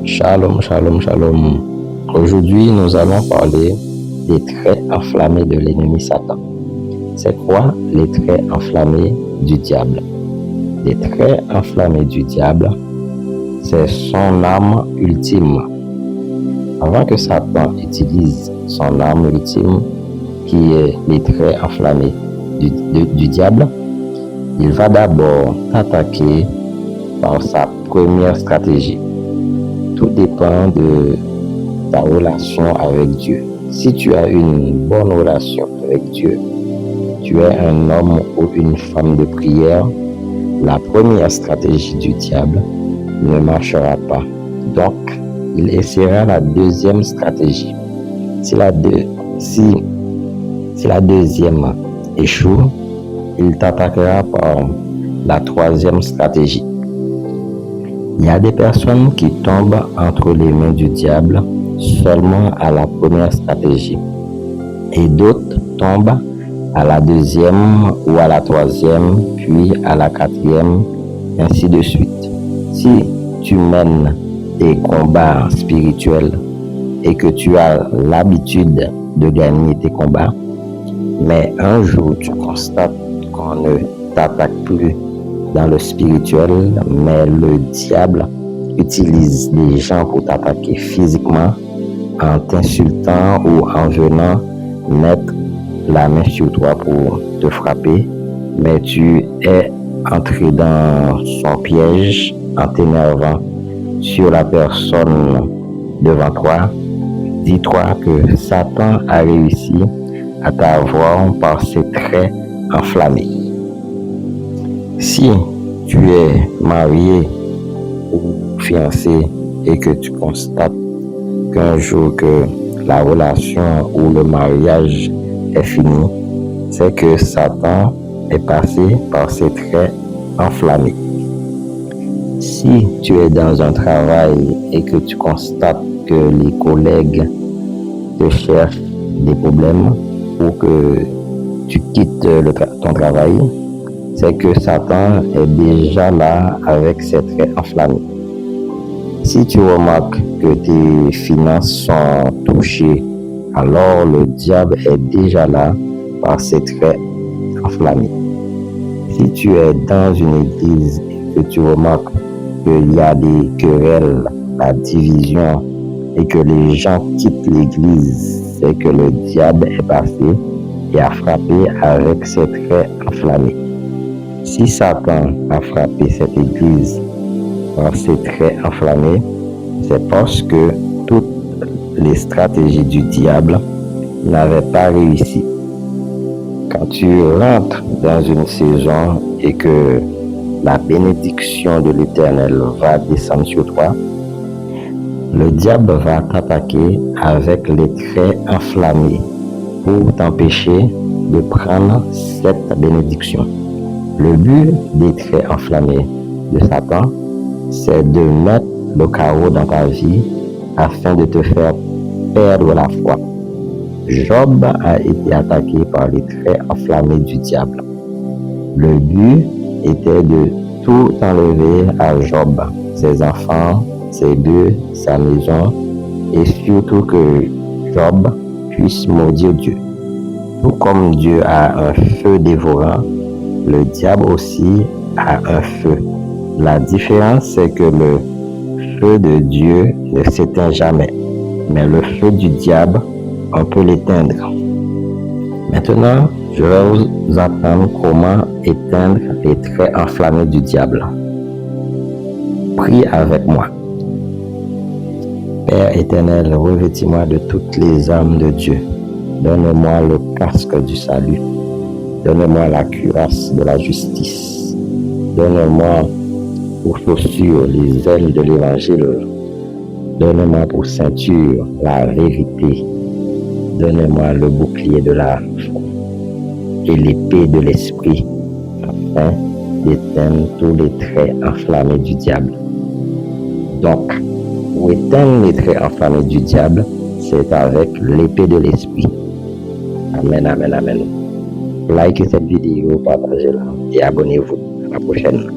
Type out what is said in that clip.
Shalom, shalom, shalom. Aujourd'hui, nous allons parler des traits enflammés de l'ennemi Satan. C'est quoi les traits enflammés du diable? Les traits enflammés du diable, c'est son âme ultime. Avant que Satan utilise son âme ultime, qui est les traits enflammés du diable, il va d'abord t'attaquer par sa première stratégie. Tout dépend de ta relation avec Dieu. Si tu as une bonne relation avec Dieu, tu es un homme ou une femme de prière, la première stratégie du diable ne marchera pas. Donc, il essaiera la deuxième stratégie. Si la deuxième échoue, il t'attaquera par la troisième stratégie. Il y a des personnes qui tombent entre les mains du diable seulement à la première stratégie et d'autres tombent à la deuxième ou à la troisième, puis à la quatrième, ainsi de suite. Si tu mènes des combats spirituels et que tu as l'habitude de gagner tes combats, mais un jour tu constates qu'on ne t'attaque plus dans le spirituel, mais le diable utilise des gens pour t'attaquer physiquement en t'insultant ou en venant mettre la main sur toi pour te frapper, mais tu es entré dans son piège en t'énervant sur la personne devant toi. Dis-toi que Satan a réussi à t'avoir par ses traits enflammés. Si tu es marié ou fiancé et que tu constates qu'un jour que la relation ou le mariage est fini, c'est que Satan est passé par ses traits enflammés. Si tu es dans un travail et que tu constates que les collègues te cherchent des problèmes ou que tu quittes ton travail, c'est que Satan est déjà là avec ses traits enflammés. Si tu remarques que tes finances sont touchées, alors le diable est déjà là par ses traits enflammés. Si tu es dans une église et que tu remarques qu'il y a des querelles, la division et que les gens quittent l'église, c'est que le diable est passé et a frappé avec ses traits enflammés. Si Satan a frappé cette église par ses traits enflammés, c'est parce que toutes les stratégies du diable n'avaient pas réussi. Quand tu rentres dans une saison et que la bénédiction de l'Éternel va descendre sur toi, le diable va t'attaquer avec les traits enflammés pour t'empêcher de prendre cette bénédiction. Le but des traits enflammés de Satan, c'est de mettre le chaos dans ta vie afin de te faire perdre la foi. Job a été attaqué par les traits enflammés du diable. Le but était de tout enlever à Job, ses enfants, ses bœufs, sa maison, et surtout que Job puisse maudire Dieu. Tout comme Dieu a un feu dévorant, le diable aussi a un feu. La différence, c'est que le feu de Dieu ne s'éteint jamais, mais le feu du diable, on peut l'éteindre. Maintenant, je vais vous apprendre comment éteindre les traits enflammés du diable. Prie avec moi. Père éternel, revêtis-moi de toutes les armes de Dieu. Donne-moi le casque du salut. Donne-moi la cuirasse de la justice. Donne-moi pour chaussures les ailes de l'évangile. Donne-moi pour ceinture la vérité. Donne-moi le bouclier de la foi et l'épée de l'esprit, afin d'éteindre tous les traits enflammés du diable. Donc, pour éteindre les traits enflammés du diable, c'est avec l'épée de l'esprit. Amen, amen, amen. Likez cette vidéo, partagez-la et abonnez-vous. À la prochaine.